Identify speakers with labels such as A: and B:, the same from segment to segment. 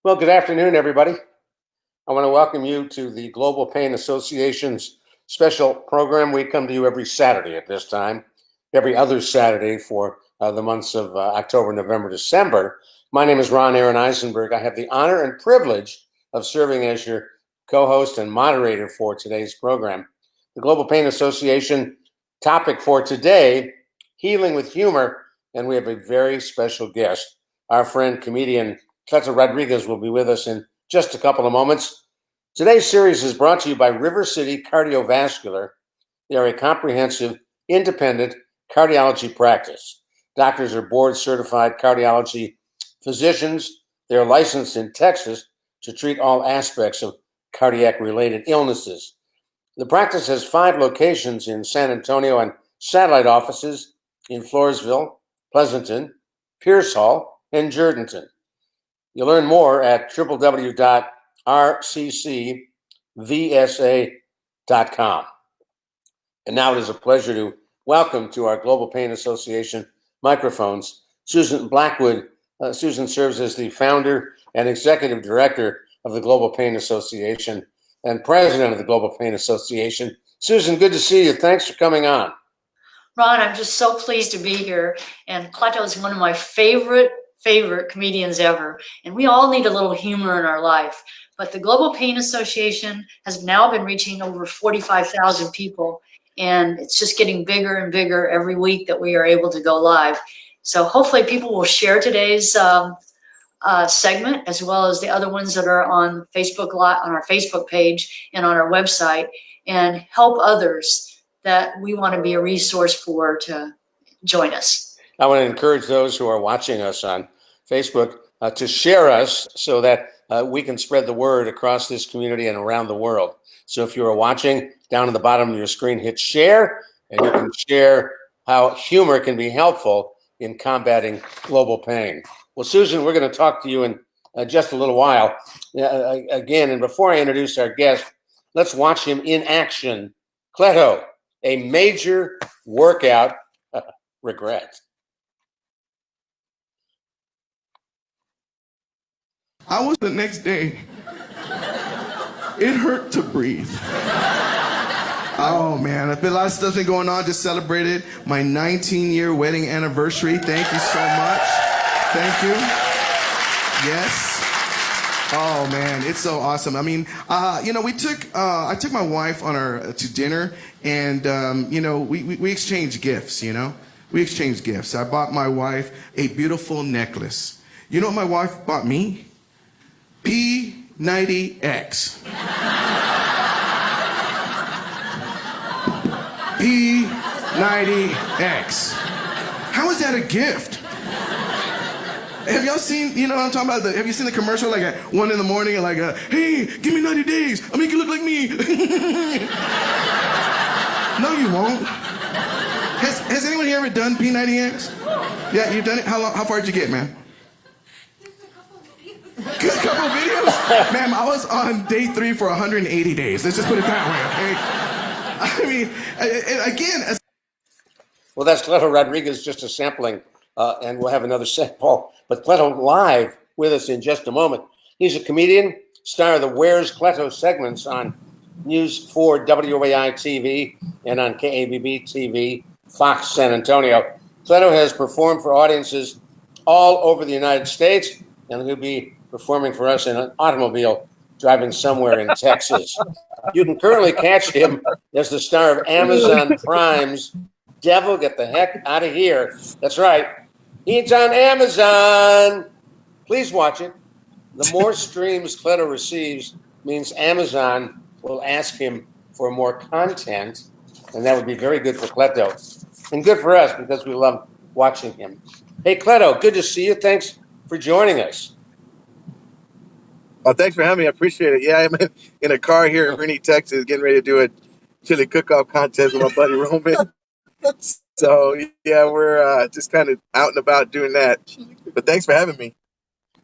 A: Well, good afternoon, everybody. I want to welcome you to the Global Pain Association's special program. We come to you every Saturday at this time, every other Saturday for the months of October, November, December. My name is Ron Aaron Eisenberg. I have the honor and privilege of serving as your co host and moderator for today's program. The Global Pain Association topic for today, healing with humor, and we have a very special guest. Our friend, comedian Cleto Rodriguez, will be with us in just a couple of moments. Today's series is brought to you by River City Cardiovascular. They are a comprehensive, independent cardiology practice. Doctors are board certified cardiology physicians. They are licensed in Texas to treat all aspects of cardiac related illnesses. The practice has 5 locations in San Antonio and satellite offices in Floresville, Pleasanton, Pearsall, and Jourdanton. You'll learn more at www.rccvsa.com. And now it is a pleasure to welcome to our Global Pain Association microphones Susan Blackwood. Susan serves as the founder and executive director of the Global Pain Association and president of the Global Pain Association. Susan, good to see you. Thanks for coming on.
B: Ron, I'm just so pleased to be here. And Cleto is one of my favorite comedians ever. And we all need a little humor in our life. But the Global Pain Association has now been reaching over 45,000 people. And it's just getting bigger and bigger every week that we are able to go live. So hopefully people will share today's segment, as well as the other ones that are on Facebook Live, on our Facebook page and on our website, and help others that we want to be a resource for to join us.
A: I want to encourage those who are watching us on Facebook to share us so that we can spread the word across this community and around the world. So if you are watching, down at the bottom of your screen, hit share, and you can share how humor can be helpful in combating global pain. Well, Susan, we're going to talk to you in just a little while. Again, and before I introduce our guest, let's watch him in action. Cleto, a major workout regret.
C: I was the next day. It hurt to breathe. Oh man, a lot of stuff's been going on. Just celebrated my 19-year wedding anniversary. Thank you so much. Thank you. Yes. Oh man, it's so awesome. I mean, I took my wife on to dinner, and we exchanged gifts. We exchanged gifts. I bought my wife a beautiful necklace. You know what my wife bought me? P90X. P90X. How is that a gift? Have y'all seen, what I'm talking about? Have you seen the commercial like at 1 a.m. and like, hey, give me 90 days. I'll make you look like me. No, you won't. Has anyone here ever done P90X? Yeah, you've done it? How far did you get, man? Just a couple videos? Ma'am, I was on day 3 for 180 days. Let's just put it that way, okay? I mean, again...
A: Well, that's Cleto Rodriguez, just a sampling, and we'll have another sample. But Cleto live with us in just a moment. He's a comedian, star of the Where's Cleto segments on News 4 WAI TV and on KABB TV, Fox San Antonio. Cleto has performed for audiences all over the United States, and he'll be performing for us in an automobile driving somewhere in Texas. You can currently catch him as the star of Amazon Prime's Devil, Get the Heck Out of Here. That's right. He's on Amazon. Please watch it. The more streams Cleto receives means Amazon will ask him for more content, and that would be very good for Cleto and good for us because we love watching him. Hey, Cleto, good to see you. Thanks for joining us.
D: Oh, thanks for having me. I appreciate it. Yeah, I'm in a car here in Rainy, Texas, getting ready to do a chili cook-off contest with my buddy Roman. So, yeah, we're just kind of out and about doing that. But thanks for having me.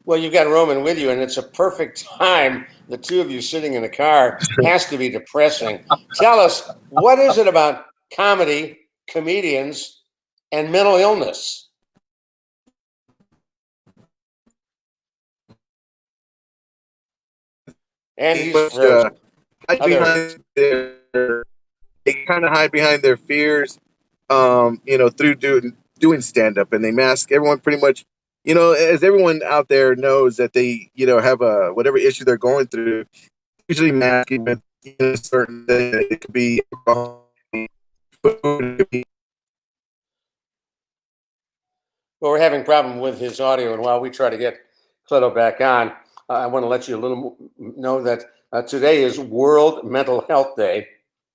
A: Well, you've got Roman with you, and it's a perfect time. The two of you sitting in the car has to be depressing. Tell us, what is it about comedy, comedians, and mental illness? And
D: pretty
A: he's
D: much
A: frozen.
D: hide
A: Oh, there he is.
D: behind they kind of hide behind their fears, through doing stand up, and they mask everyone pretty much. As everyone out there knows that they, have a whatever issue they're going through, usually masking with certain things. It could be alcohol, food, it could be.
A: Well, we're having a problem with his audio, and while we try to get Cleto back on, I want to let you know that today is World Mental Health Day.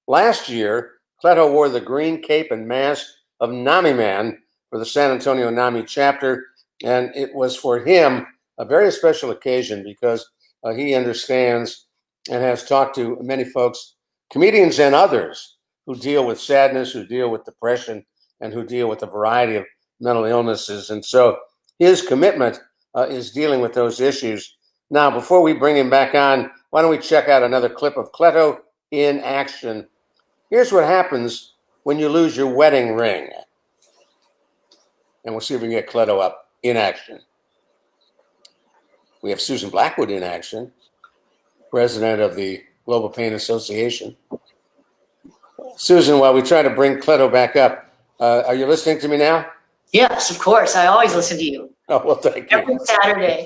A: Last year, Cleto wore the green cape and mask of Nami Man for the San Antonio Nami chapter, and it was for him a very special occasion because he understands and has talked to many folks, comedians and others, who deal with sadness, who deal with depression, and who deal with a variety of mental illnesses. And so his commitment is dealing with those issues. Now, before we bring him back on, why don't we check out another clip of Cleto in action? Here's what happens when you lose your wedding ring. And we'll see if we can get Cleto up in action. We have Susan Blackwood in action, president of the Global Pain Association. Susan, while we try to bring Cleto back up, are you listening to me now?
B: Yes, of course. I always listen to you.
A: Oh, well, thank you.
B: Every Saturday.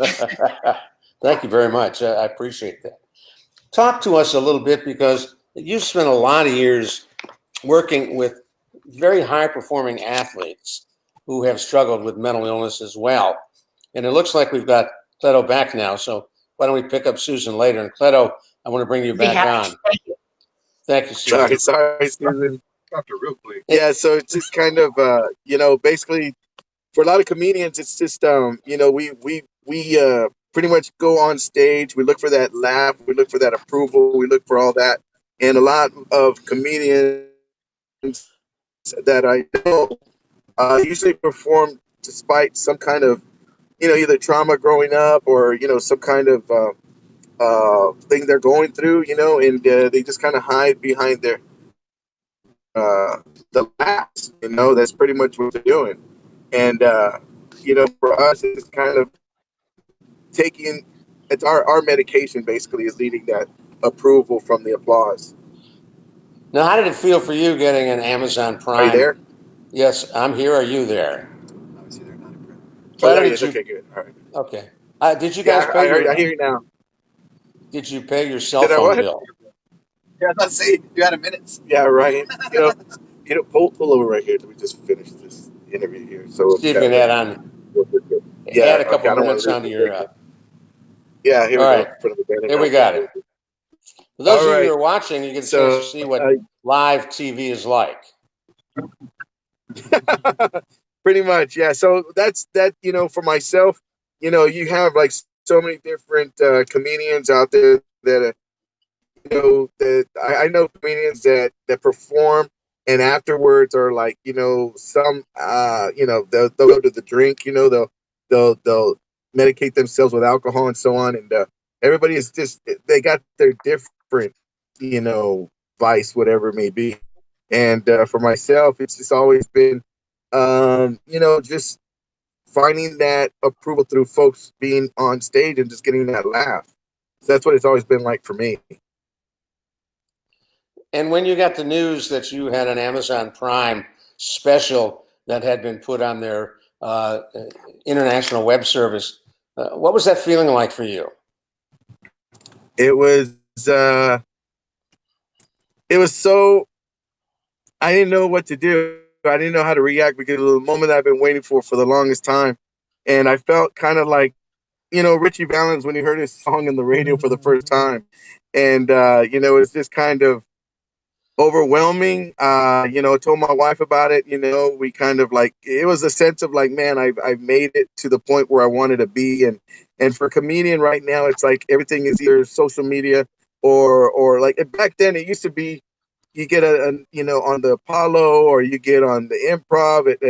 A: Thank you very much. I appreciate that. Talk to us a little bit, because you've spent a lot of years working with very high-performing athletes who have struggled with mental illness as well. And it looks like we've got Cleto back now, so why don't we pick up Susan later? And Cleto, I want to bring you back on.
B: Thank you.
A: Thank you, Susan.
D: Sorry, Susan. Dr. real quick. Yeah, so it's just kind of, basically for a lot of comedians, it's just, we pretty much go on stage. We look for that laugh. We look for that approval. We look for all that. And a lot of comedians that I know usually perform despite some kind of, either trauma growing up or, some kind of thing they're going through, and they just kind of hide behind their the laughs. That's pretty much what they're doing. And for us, it's kind of it's our medication basically is leading that approval from the applause.
A: Now, how did it feel for you getting an Amazon Prime?
D: Are you there?
A: Yes, I'm here. Are you there?
D: Obviously, they're not impressed.
A: Cleto,
D: Did you? Okay, good. All right.
A: Okay. Did you guys pay?
D: I hear you now.
A: Did you pay your cell phone bill?
D: Yeah, I was about to say, you had a minute. Yeah, right. Pull over right here till we just finish this interview here. So
A: see if you can add on.
D: Yeah,
A: add a couple minutes onto your.
D: Yeah, here we
A: all
D: go.
A: Right. Here we got it. For those of you who are watching, you get a chance to see what live TV is like.
D: Pretty much, yeah. So that's that. For myself, you have like so many different comedians out there that that I know comedians that perform and afterwards are like some they'll go to the drink, they'll medicate themselves with alcohol and so on, and everybody is just they got their different vice, whatever it may be. And for myself, it's just always been just finding that approval through folks being on stage and just getting that laugh. So that's what it's always been like for me.
A: And when you got the news that you had an Amazon Prime special that had been put on their international web service, what was that feeling like for you?
D: It was so, I didn't know what to do. I didn't know how to react because it was a moment I've been waiting for the longest time. And I felt kind of like, Richie Valens when he heard his song in the radio for the first time. And, it's just kind of overwhelming. I told my wife about it. We kind of like, it was a sense of like, man, I've made it to the point where I wanted to be. And for a comedian right now, it's like everything is either social media or like back then it used to be you get on the Apollo or you get on the Improv at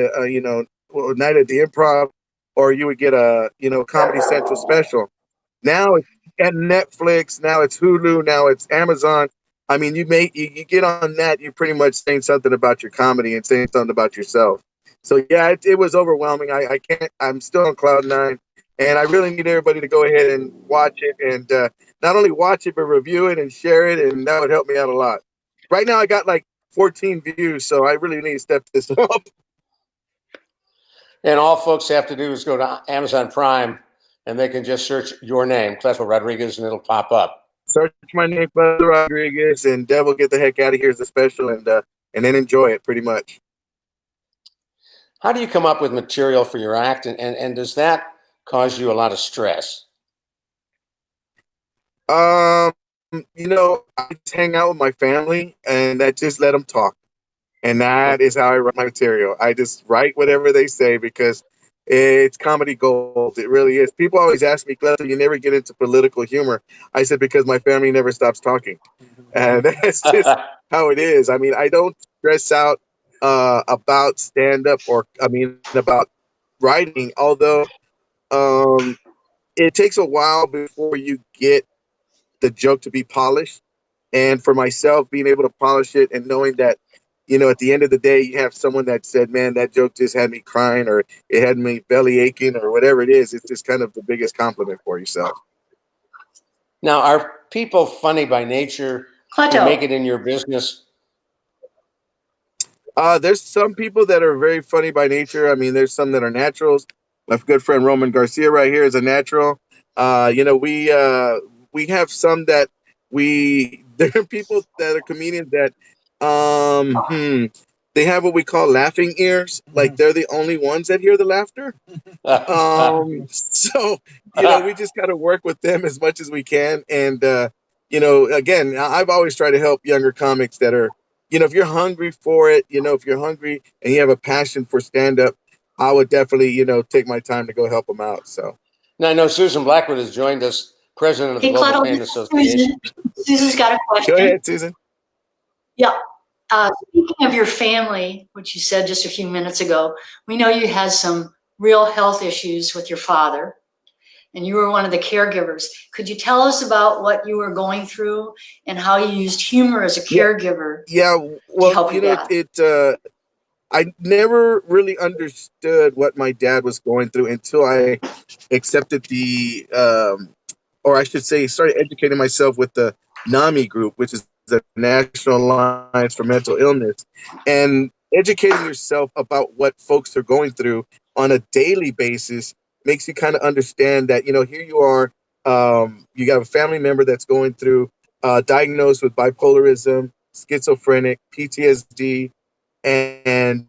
D: night at the Improv, or you would get a Comedy Central special. Now it's at Netflix, now it's Hulu, now it's Amazon. I mean, you get on that, you're pretty much saying something about your comedy and saying something about yourself. So yeah, it was overwhelming. I'm still on cloud nine. And I really need everybody to go ahead and watch it, and not only watch it but review it and share it, and that would help me out a lot. Right now, I got like 14 views, so I really need to step this up.
A: And all folks have to do is go to Amazon Prime and they can just search your name, Cleto Rodriguez, and it'll pop up.
D: Search my name, Cleto Rodriguez, and Devil Get the Heck Out of Here is the special, and then enjoy it pretty much.
A: How do you come up with material for your act, and does that cause you a lot of stress?
D: I just hang out with my family, and I just let them talk. And that is how I write my material. I just write whatever they say because it's comedy gold. It really is. People always ask me, Cleto, you never get into political humor. I said, because my family never stops talking. And that's just how it is. I mean, I don't stress out about stand-up about writing, although it takes a while before you get the joke to be polished. And for myself, being able to polish it and knowing that, at the end of the day, you have someone that said, man, that joke just had me crying, or it had me belly aching, or whatever it is. It's just kind of the biggest compliment for yourself.
A: Now, are people funny by nature
B: Cleto.
A: to make it in your business?
D: There's some people that are very funny by nature. I mean, there's some that are naturals. My good friend Roman Garcia right here is a natural. We have some that there are people that are comedians that they have what we call laughing ears. Like they're the only ones that hear the laughter. So we just gotta work with them as much as we can. And again, I've always tried to help younger comics that are, if you're hungry for it, if you're hungry and you have a passion for stand up, I would definitely, take my time to go help them out. So
A: now I know Susan Blackwood has joined us, president of the
B: Hey,
A: Global
B: Cleto,
A: Pain
B: this is
A: Association.
B: Susan's got a question.
D: go ahead, Susan.
B: Yeah. Speaking of your family, which you said just a few minutes ago, we know you had some real health issues with your father, and you were one of the caregivers. Could you tell us about what you were going through and how you used humor as a caregiver?
D: Yeah, well,
B: help your dad?
D: I never really understood what my dad was going through until I accepted or I should say, started educating myself with the NAMI group, which is the National Alliance for Mental Illness, and educating yourself about what folks are going through on a daily basis makes you kind of understand that, here you are, you got a family member that's going through, diagnosed with bipolarism, schizophrenic, PTSD, and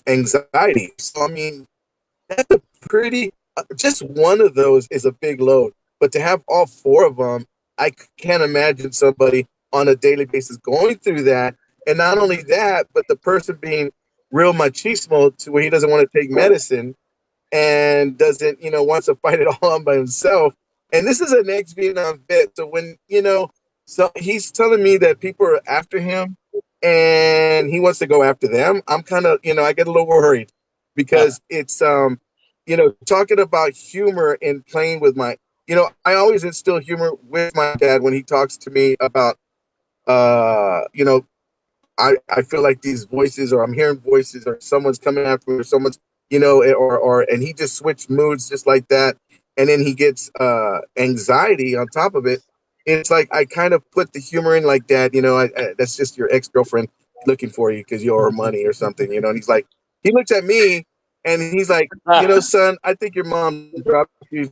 D: anxiety. So, I mean, that's a pretty, just one of those is a big load. But to have all four of them, I can't imagine somebody on a daily basis going through that. And not only that, but the person being real machismo to where he doesn't want to take medicine and doesn't, wants to fight it all on by himself. And this is an ex-Vietnam vet. So when, so he's telling me that people are after him and he wants to go after them, I'm kind of, I get a little worried because it's, talking about humor and playing with I always instill humor with my dad when he talks to me about, I feel like these voices, or I'm hearing voices, or someone's coming after me, or someone's, and he just switched moods just like that. And then he gets anxiety on top of it. It's like I kind of put the humor in like that, that's just your ex-girlfriend looking for you because you owe her money or something, and he's like, he looks at me and he's like, son, I think your mom dropped you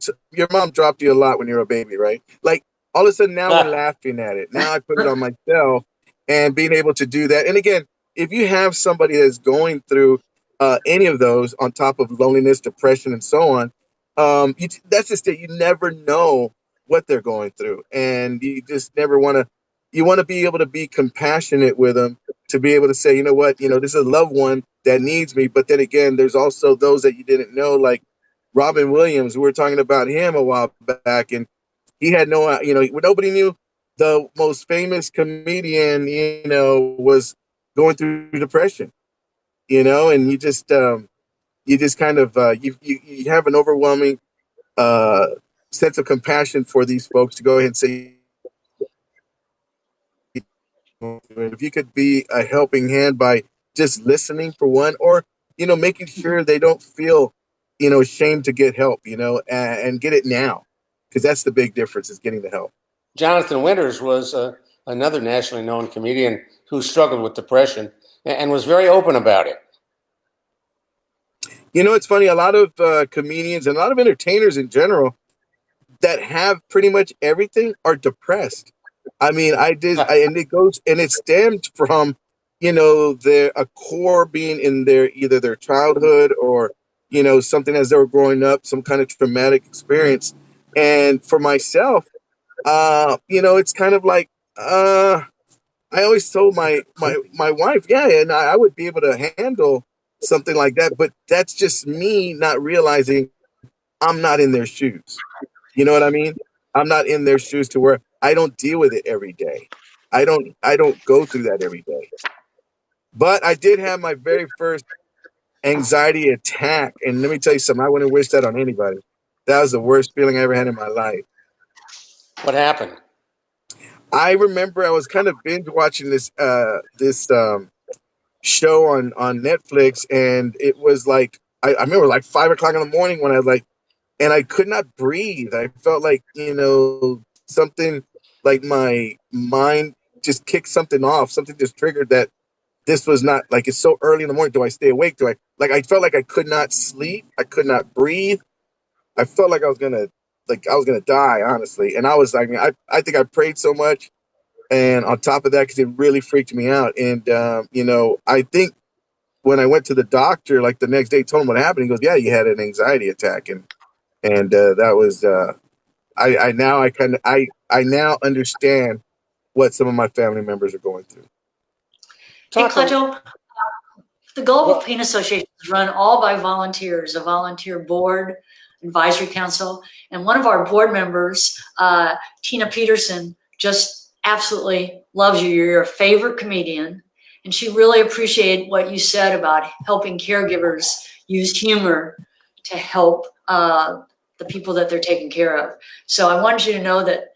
D: a lot when you were a baby, right? Like all of a sudden now we're laughing at it. Now I put it on myself and being able to do that. And again, if you have somebody that's going through any of those on top of loneliness, depression, and so on, that's just it. You never know what they're going through. And you just never want to, you want to be able to be compassionate with them, to be able to say, you know what, this is a loved one that needs me. But then again, there's also those that you didn't know, like Robin Williams. We were talking about him a while back, and he had nobody knew the most famous comedian, was going through depression, and you just kind of, you have an overwhelming sense of compassion for these folks to go ahead and say, if you could be a helping hand by just listening for one, or, making sure they don't feel ashamed to get help, and get it now, because that's the big difference, is getting the help.
A: Jonathan Winters was another nationally known comedian who struggled with depression and was very open about it.
D: It's funny. A lot of comedians and a lot of entertainers in general that have pretty much everything are depressed. I mean, and it stemmed from, their a core being in either their childhood or, something as they were growing up, some kind of traumatic experience. And for myself, it's kind of like, I always told my wife, yeah, and I would be able to handle something like that, but that's just me not realizing I'm not in their shoes. You know what I mean? I'm not in their shoes to where I don't deal with it every day. I don't go through that every day. But I did have my very first anxiety attack, and let me tell you something. I wouldn't wish that on anybody. That was the worst feeling I ever had in my life.
A: What happened?
D: I remember I was kind of binge watching this show on Netflix, and it was like I remember like 5 o'clock in the morning when and I could not breathe. I felt like, something, like my mind just kicked something off. Something just triggered that this was not, like, it's so early in the morning. Do I stay awake? I felt like I could not sleep. I could not breathe. I felt like I was gonna die, honestly. And I was like, I think I prayed so much. And on top of that, because it really freaked me out. And, I think when I went to the doctor, like the next day, told him what happened. He goes, yeah, you had an anxiety attack. And that was I now understand what some of my family members are going through.
B: Hey,
A: Talk a-
B: Cleto, the Global
A: Well-
B: Pain Association is run all by volunteers, a volunteer board, advisory council, and one of our board members, Tina Peterson, just absolutely loves you. You're your favorite comedian, and she really appreciated what you said about helping caregivers use humor to help the people that they're taking care of. So I wanted you to know that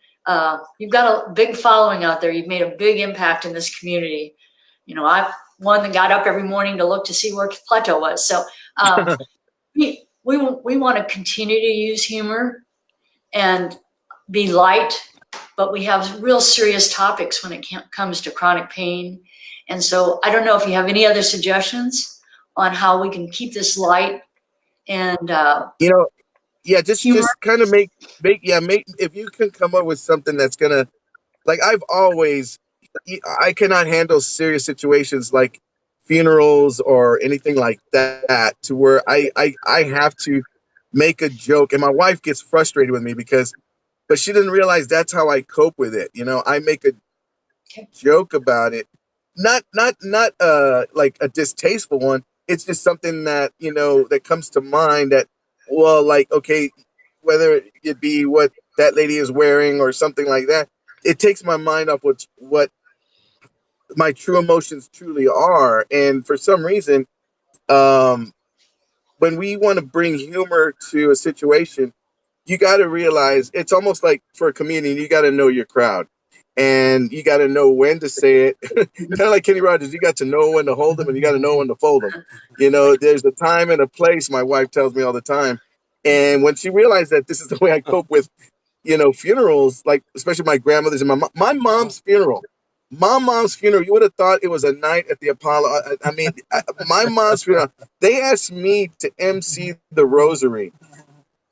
B: you've got a big following out there. You've made a big impact in this community. I'm one that got up every morning to look to see where Cleto was. So we want to continue to use humor and be light, but we have real serious topics when it comes to chronic pain. And so I don't know if you have any other suggestions on how we can keep this light and
D: Yeah, just
B: humor.
D: kind of make if you can come up with something that's gonna, like, I cannot handle serious situations like funerals or anything like that, to where I have to make a joke, and my wife gets frustrated with me but she didn't realize that's how I cope with it. I make a joke about it, not like a distasteful one. It's just something that, that comes to mind, that, well, like, okay, whether it be what that lady is wearing or something like that, it takes my mind off what my true emotions truly are. And for some reason, um, when we want to bring humor to a situation, you got to realize it's almost like, for a comedian, you got to know your crowd, and you got to know when to say it. Kind of like Kenny Rogers, you got to know when to hold them and you got to know when to fold them. There's a time and a place, my wife tells me all the time. And when she realized that this is the way I cope with, funerals, like especially my grandmother's and my mom's funeral. My mom's funeral, you would have thought it was a night at the Apollo. My mom's funeral, they asked me to MC the rosary.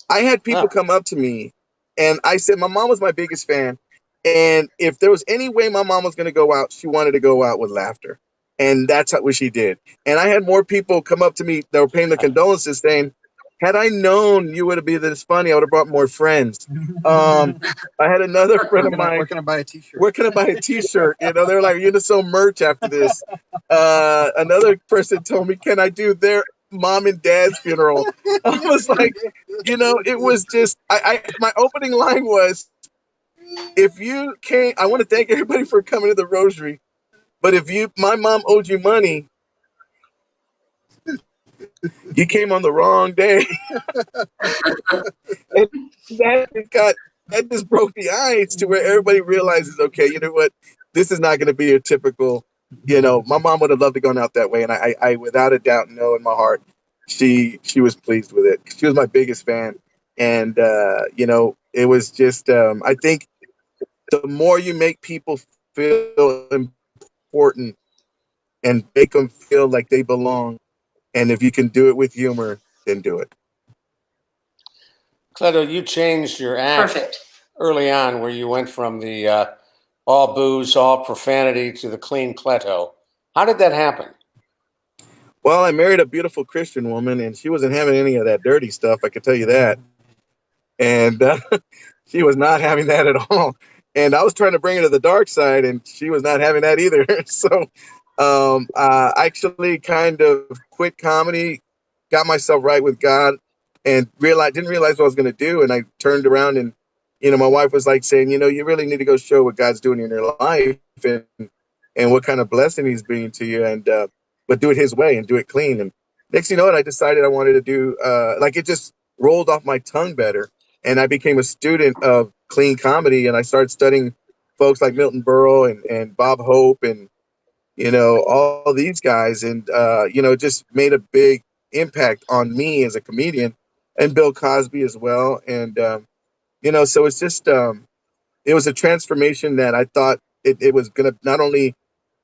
D: I had people come up to me, and I said my mom was my biggest fan. And if there was any way my mom was going to go out, she wanted to go out with laughter. And that's what she did. And I had more people come up to me that were paying their condolences, saying, had I known you would have been this funny, I would have brought more friends. I had another friend of mine.
E: Where can I buy a t-shirt?
D: Where can I buy a t-shirt? They're like, you're gonna sell merch after this. Another person told me, can I do their mom and dad's funeral? I was like, it was just, my opening line was, if you can't, I want to thank everybody for coming to the rosary, but my mom owed you money, you came on the wrong day. And that just broke the ice to where everybody realizes, okay, you know what, this is not going to be a typical, my mom would have loved to go out that way. And I without a doubt know in my heart she was pleased with it. She was my biggest fan, and it was just I think the more you make people feel important and make them feel like they belong, and if you can do it with humor, then do it.
A: Cleto, you changed your act
B: Perfect.
A: early on, where you went from the all booze, all profanity to the clean Cleto. How did that happen?
D: Well, I married a beautiful Christian woman, and she wasn't having any of that dirty stuff. I can tell you that. And she was not having that at all. And I was trying to bring her to the dark side, and she was not having that either. So I actually kind of quit comedy, got myself right with God, and didn't realize what I was going to do. And I turned around, and my wife was like saying, you really need to go show what God's doing in your life, and what kind of blessing He's bringing to you, and but do it His way and do it clean. And next thing you know, I decided I wanted to do it just rolled off my tongue better. And I became a student of clean comedy, and I started studying folks like Milton Berle and Bob Hope and all these guys, and it just made a big impact on me as a comedian, and Bill Cosby as well. And so it's just it was a transformation that I thought it was gonna not only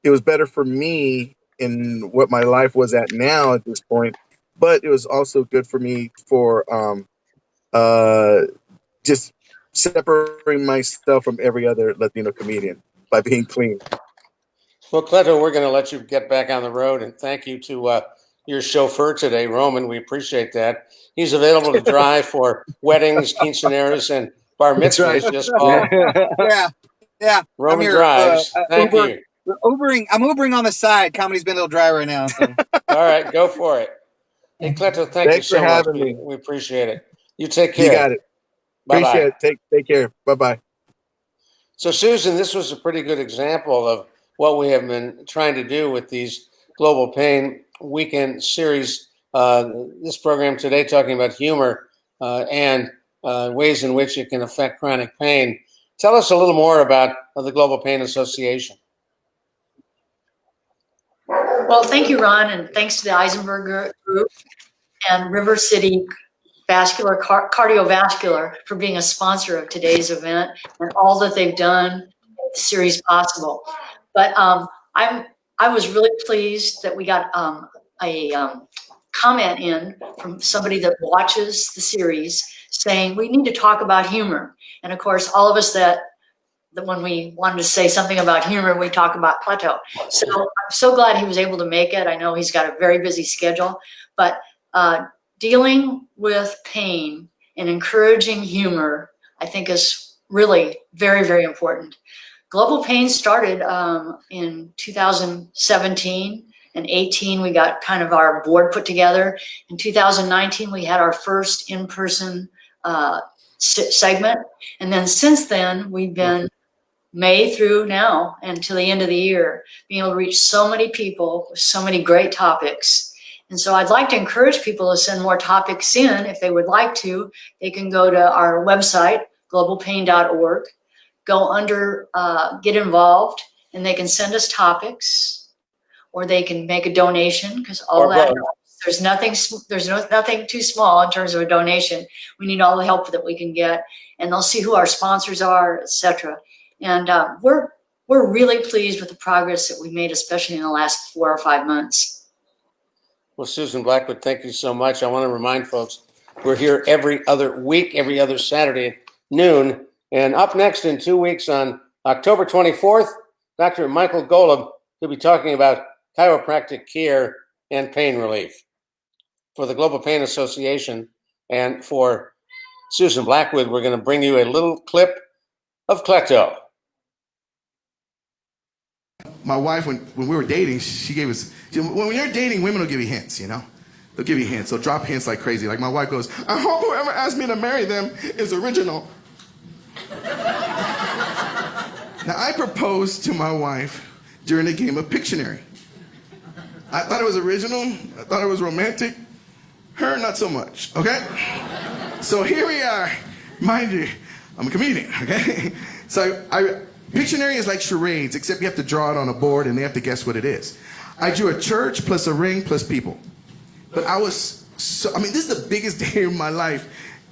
D: it was better for me in what my life was at now at this point, but it was also good for me for just separating myself from every other Latino comedian by being clean.
A: Well, Cleto, we're going to let you get back on the road, and thank you to your chauffeur today, Roman. We appreciate that. He's available to drive for weddings, quinceaneras, and bar mitzvahs.
D: Right.
A: Just call
E: Yeah.
A: Roman Drives. Thank
E: Uber,
A: you.
E: I'm Ubering on the side. Comedy's been a little dry right now. So.
A: All right, go for it. Hey, Cleto, thank
D: Thanks
A: you
D: for
A: so much.
D: having me.
A: We appreciate it. You take care.
D: You got it.
A: Bye-bye.
D: Appreciate it. Take care. Bye-bye.
A: So, Susan, this was a pretty good example of what we have been trying to do with these Global Pain Weekend series. This program today talking about humor and ways in which it can affect chronic pain. Tell us a little more about the Global Pain Association.
B: Well, thank you, Ron, and thanks to the Eisenberg Group and River City Cardiovascular for being a sponsor of today's event and all that they've done to make the series possible. But I was really pleased that we got a comment in from somebody that watches the series saying we need to talk about humor. And of course, all of us that when we wanted to say something about humor, we talk about Cleto. So I'm so glad he was able to make it. I know he's got a very busy schedule, but dealing with pain and encouraging humor, I think, is really very, very important. Global Pain started in 2017 and 18. We got kind of our board put together. In 2019, we had our first in-person segment. And then since then, we've been May through now and to the end of the year, being able to reach so many people with so many great topics. And so I'd like to encourage people to send more topics in. If they would like to, they can go to our website, globalpain.org, go under get involved, and they can send us topics, or they can make a donation, because all that helps. There's nothing too small in terms of a donation. We need all the help that we can get, and they'll see who our sponsors are, etc. And we're really pleased with the progress that we made, especially in the last 4 or 5 months.
A: Well, Susan Blackwood, thank you so much. I want to remind folks, we're here every other week, every other Saturday at noon. And up next in 2 weeks on October 24th, Dr. Michael Golub will be talking about chiropractic care and pain relief. For the Global Pain Association and for Susan Blackwood, we're going to bring you a little clip of Cleto.
C: My wife, when we were dating, she gave us, when you're dating, women will give you hints, They'll give you hints. They'll drop hints like crazy. Like my wife goes, I hope whoever asked me to marry them is original. Now, I proposed to my wife during a game of Pictionary. I thought it was original. I thought it was romantic. Her, not so much, okay? So here we are. Mind you, I'm a comedian, okay? So Pictionary is like charades, except you have to draw it on a board and they have to guess what it is. I drew a church plus a ring plus people. But I was So, I mean, this is the biggest day of my life,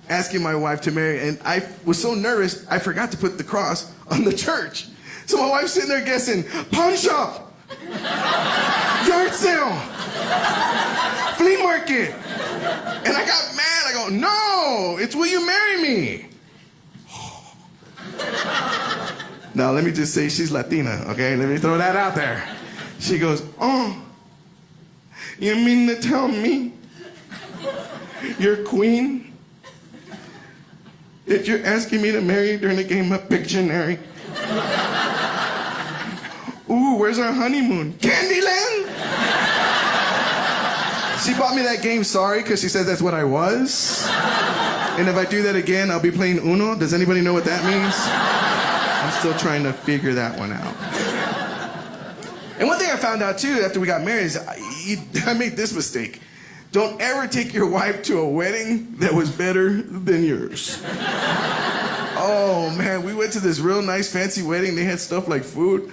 C: asking my wife to marry. And I was so nervous, I forgot to put the cross on the church. So my wife's sitting there guessing, pawn shop, yard sale, flea market. And I got mad. I go, no, it's will you marry me? Now, let me just say she's Latina, okay? Let me throw that out there. She goes, oh, you mean to tell me you're queen? That you're asking me to marry during a game of Pictionary? Ooh, where's our honeymoon? Candyland? She bought me that game, sorry, because she says that's what I was. And if I do that again, I'll be playing Uno. Does anybody know what that means? I'm still trying to figure that one out. And one thing I found out, too, after we got married is I made this mistake. Don't ever take your wife to a wedding that was better than yours. Oh, man, we went to this real nice fancy wedding. They had stuff like food.